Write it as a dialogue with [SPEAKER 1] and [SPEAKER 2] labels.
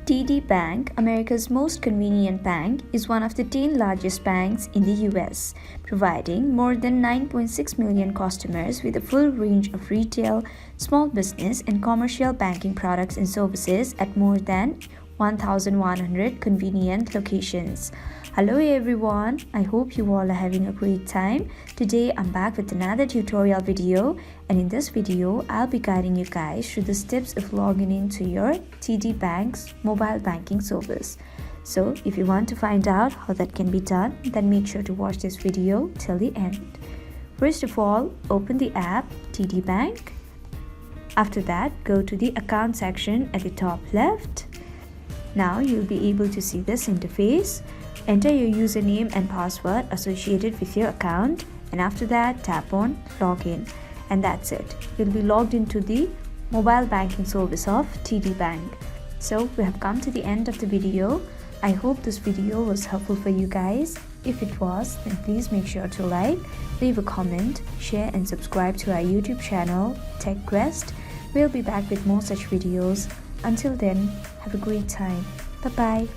[SPEAKER 1] TD Bank, America's most convenient bank, is one of the 10 largest banks in the US, providing more than 9.6 million customers with a full range of retail, small business, and commercial banking products and services at more than 1,100 convenient locations. Hello everyone, I hope you all are having a great time. Today I'm back with another tutorial video, and in this video I'll be guiding you guys through the steps of logging into your TD Bank's mobile banking service. So if you want to find out how that can be done, then make sure to watch this video till the end. First of all, open the app TD Bank. After that, go to the account section at the top left. Now you'll be able to see this interface. Enter your username and password associated with your account, and after that tap on login, and that's it. You'll be logged into the mobile banking service of TD Bank. So we have come to the end of the video. I hope this video was helpful for you guys. If it was, then please make sure to like, leave a comment, share and subscribe to our YouTube channel Tech Quest. We'll be back with more such videos. Until then, have a great time. Bye bye.